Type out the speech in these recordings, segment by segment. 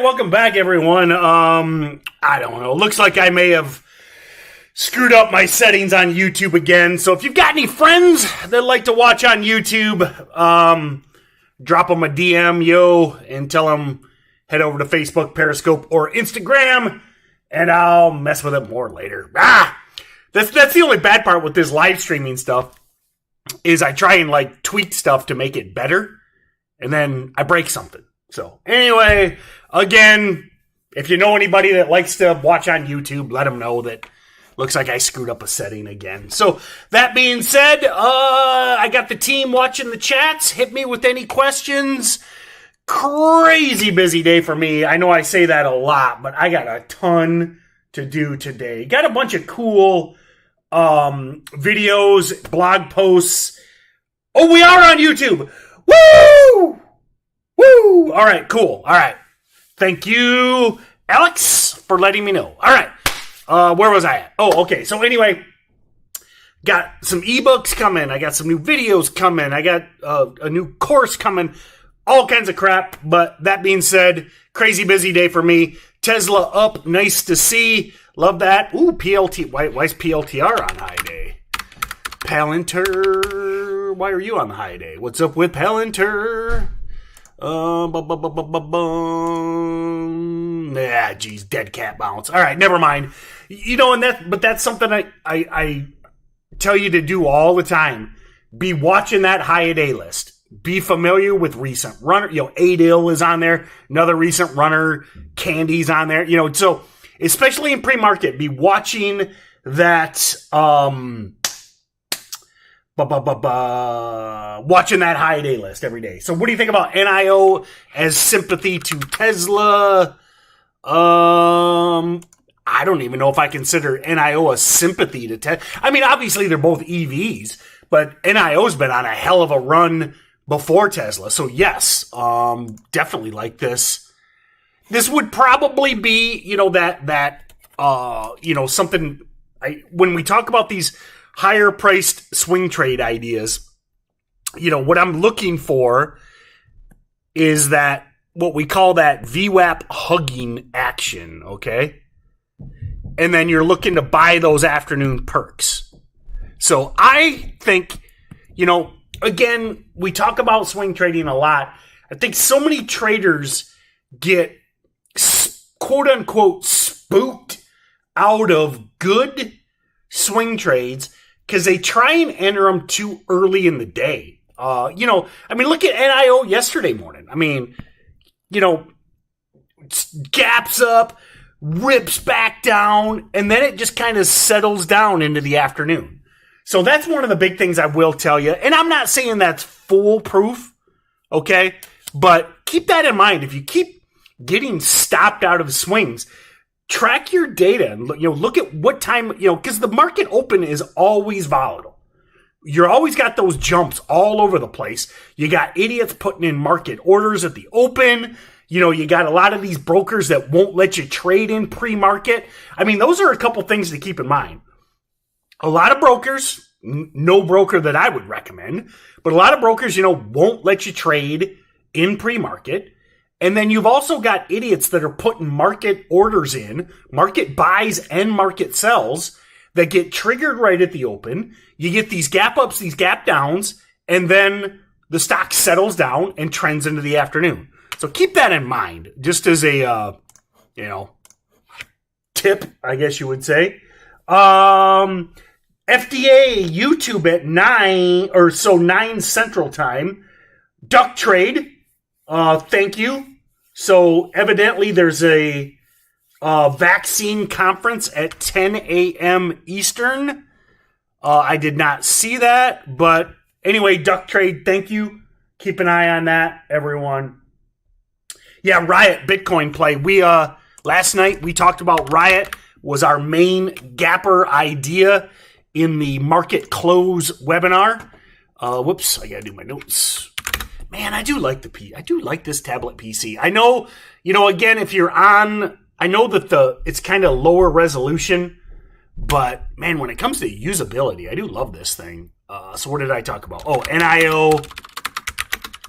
welcome back, everyone. I don't know. Looks like I may have screwed up my settings on YouTube again. So if you've got any friends that like to watch on YouTube, drop them a DM, and tell them head over to Facebook, Periscope, or Instagram, and I'll mess with it more later. That's the only bad part with this live streaming stuff is I try and tweak stuff to make it better, and then I break something. So anyway, again, if you know anybody that likes to watch on YouTube, let them know that looks like I screwed up a setting again. So that being said, I got the team watching the chats. Hit me with any questions. Crazy busy day for me. I know I say that a lot, but I got a ton to do today. Got a bunch of cool videos, blog posts. Oh, we are on YouTube. Woo! Woo! All right, cool. All right. Thank you, Alex, for letting me know. All right. Where was I at? Oh, okay. So anyway, got some ebooks coming. I got some new videos coming. I got a new course coming. All kinds of crap. But that being said, crazy busy day for me. Tesla up. Nice to see. Love that. Ooh, PLT. Why is PLTR on high day? Palantir. Why are you on the high day? What's up with Palantir? Geez, dead cat bounce. All right, never mind. But that's something I tell you to do all the time. Be watching that high day list. Be familiar with recent runner. ADIL is on there. Another recent runner. Candy's on there. So especially in pre-market, be watching that. Watching that high day list every day. So what do you think about NIO as sympathy to Tesla? I don't even know if I consider NIO a sympathy to Tesla. I mean, obviously they're both EVs, but NIO's been on a hell of a run before Tesla. So yes, definitely like this. This would probably be, something when we talk about these higher priced swing trade ideas, what I'm looking for is that what we call that VWAP hugging action, okay? And then you're looking to buy those afternoon perks. So I think, again, we talk about swing trading a lot. I think so many traders get quote unquote spooked out of good swing trades because they try and enter them too early in the day. Look at NIO yesterday morning. Gaps up, rips back down, and then it just kind of settles down into the afternoon. So that's one of the big things I will tell you. And I'm not saying that's foolproof, okay? But keep that in mind. If you keep getting stopped out of swings, track your data and look at what time, because the market open is always volatile. You're always got those jumps all over the place. You got idiots putting in market orders at the open. You got a lot of these brokers that won't let you trade in pre-market. Those are a couple things to keep in mind. A lot of brokers, no broker that I would recommend, but a lot of brokers, won't let you trade in pre-market. And then you've also got idiots that are putting market orders in, market buys and market sells that get triggered right at the open. You get these gap ups, these gap downs, and then the stock settles down and trends into the afternoon. So keep that in mind, just as a, tip, I guess you would say. FDA YouTube at 9 Central Time. Duck trade. Thank you. So evidently there's a vaccine conference at 10 a.m. Eastern. I did not see that, but anyway, duck trade, thank you. Keep an eye on that, everyone. Yeah, Riot Bitcoin play. Last night we talked about Riot was our main gapper idea in the market close webinar. Whoops, I gotta do my notes. Man, I do like this tablet PC. I know, again, if you're on, I know that it's kind of lower resolution, but man, when it comes to usability, I do love this thing. So what did I talk about? Oh, NIO,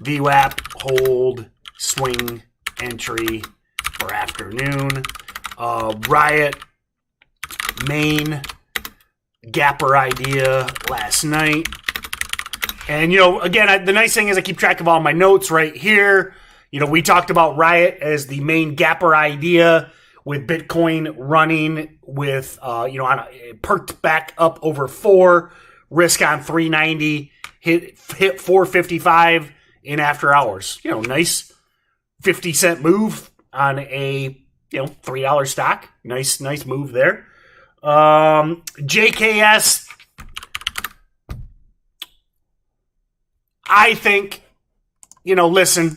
VWAP, hold, swing, entry, or afternoon. Riot, main Gapper idea last night. And, again, the nice thing is I keep track of all my notes right here. We talked about Riot as the main Gapper idea with Bitcoin running with, perked back up over 4, risk on 390, hit 455 in after hours. Nice 50-cent move on a, $3 stock. Nice move there. JKS, I think, listen,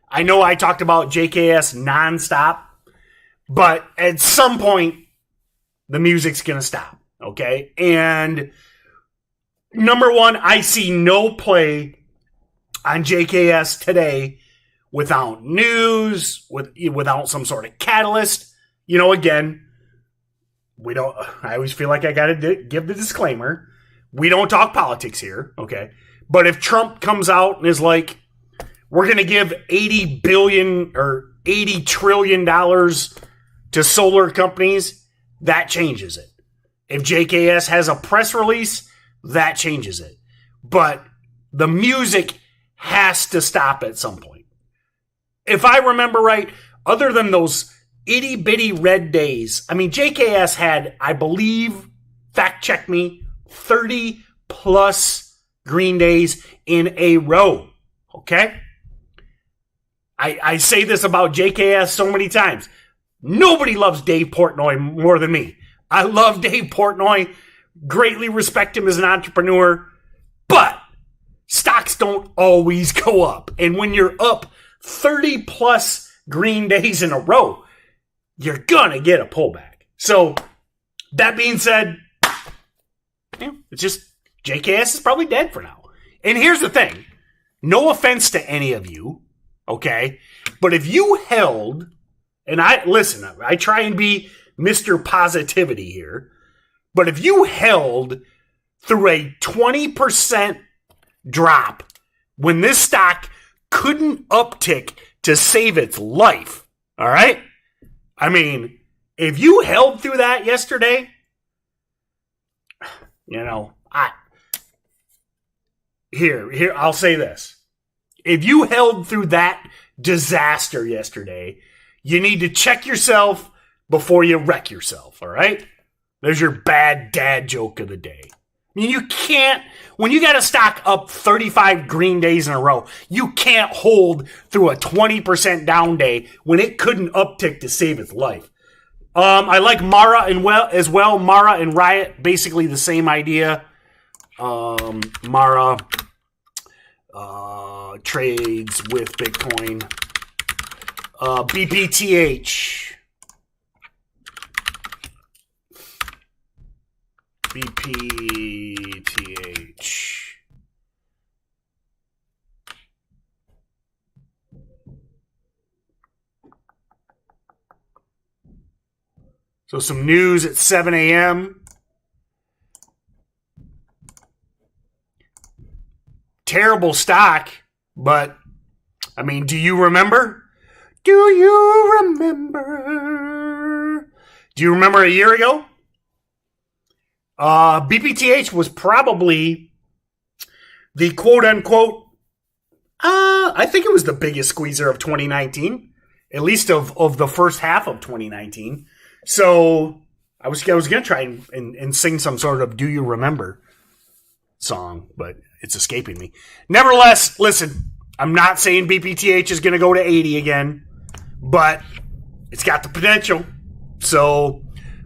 I know I talked about JKS nonstop, but at some point, the music's going to stop, okay? And number one, I see no play on JKS today without news, without some sort of catalyst. Again, I always feel like I got to give the disclaimer. We don't talk politics here, okay? But if Trump comes out and is like, we're going to give $80 billion or $80 trillion to solar companies, that changes it. If JKS has a press release, that changes it. But the music has to stop at some point. If I remember right, other than those itty-bitty red days, JKS had, I believe, fact check me, 30 plus green days in a row. Okay? I say this about JKS so many times. Nobody loves Dave Portnoy more than me. I love Dave Portnoy, greatly respect him as an entrepreneur, but stocks don't always go up. And when you're up 30 plus green days in a row, you're gonna get a pullback. So, that being said, it's just, JKS is probably dead for now. And here's the thing. No offense to any of you, okay? But if you held, and I try and be Mr. Positivity here, but if you held through a 20% drop when this stock couldn't uptick to save its life, all right? If you held through that yesterday, Here, I'll say this. If you held through that disaster yesterday, you need to check yourself before you wreck yourself, all right? There's your bad dad joke of the day. You can't, when you got a stock up 35 green days in a row, you can't hold through a 20% down day when it couldn't uptick to save its life. I like Mara as well. Mara and Riot, basically the same idea. Mara trades with Bitcoin. BPTH. BPTH. So some news at 7 a.m. Terrible stock, but, do you remember? Do you remember a year ago? BPTH was probably the quote-unquote, I think it was the biggest squeezer of 2019, at least of the first half of 2019. So I was going to try and sing some sort of Do You Remember song, but it's escaping me. Nevertheless, listen, I'm not saying BPTH is going to go to 80 again, but it's got the potential. So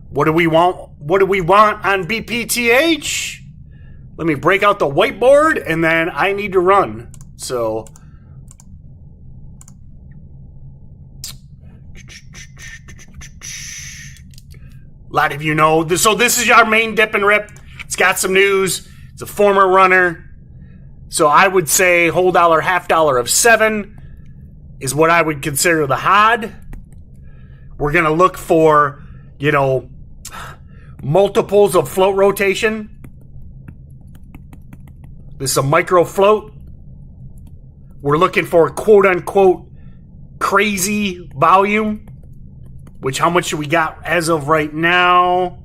what do we want? What do we want on BPTH? Let me break out the whiteboard, and then I need to run. So a lot of you know. So this is our main dip and rip. It's got some news. It's a former runner. So I would say whole dollar, half dollar of 7 is what I would consider the HOD. We're going to look for, multiples of float rotation. This is a micro float. We're looking for quote unquote crazy volume. which how much we got as of right now?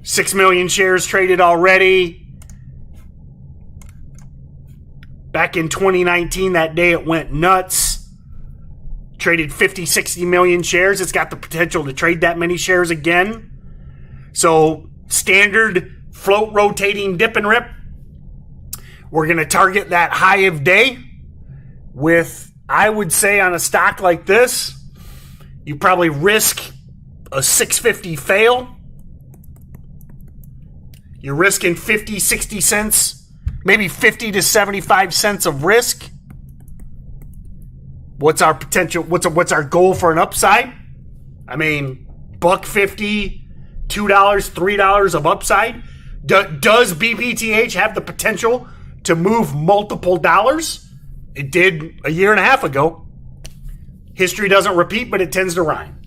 $6 million shares traded already. Back in 2019, that day it went nuts. Traded 50, 60 million shares. It's got the potential to trade that many shares again. So, standard float rotating dip and rip. We're going to target that high of day with, I would say, on a stock like this, you probably risk a 650 fail. You're risking 50, 60 cents, maybe 50 to 75 cents of risk. What's our potential? What's our goal for an upside? I mean, $1.50, $2, $3 of upside. Does BPTH have the potential to move multiple dollars? It did a year and a half ago. History doesn't repeat, but it tends to rhyme.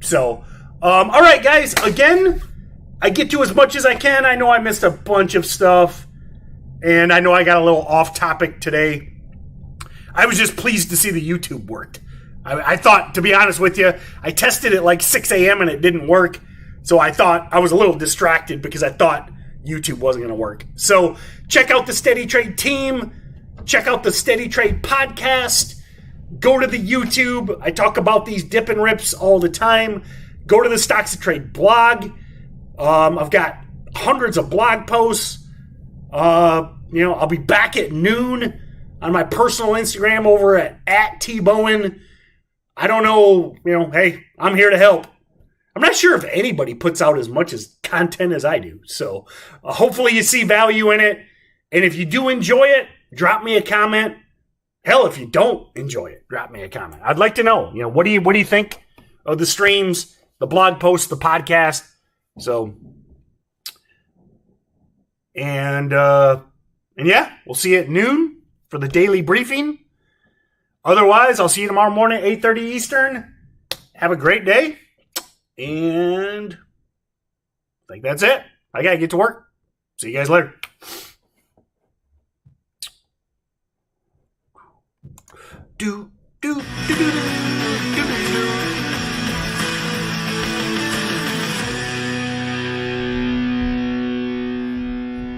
So, all right, guys. Again, I get to as much as I can. I know I missed a bunch of stuff, and I know I got a little off topic today. I was just pleased to see the YouTube worked. I thought, to be honest with you, I tested it like 6 a.m. and it didn't work. So I thought I was a little distracted because I thought YouTube wasn't going to work. So check out the Steady Trade team. Check out the Steady Trade podcast. Go to the YouTube. I talk about these dip and rips all the time. Go to the Stocks to Trade blog. I've got hundreds of blog posts. I'll be back at noon on my personal Instagram over at @tbowen. I don't know, hey, I'm here to help. I'm not sure if anybody puts out as much as content as I do. So hopefully you see value in it. And if you do enjoy it, drop me a comment. Hell, if you don't enjoy it, drop me a comment. I'd like to know, what do you think of the streams, the blog posts, the podcast? So, and yeah, we'll see you at noon for the daily briefing. Otherwise, I'll see you tomorrow morning at 8:30 Eastern. Have a great day. And I think that's it. I got to get to work. See you guys later. Do, do, do, do, do, do, do.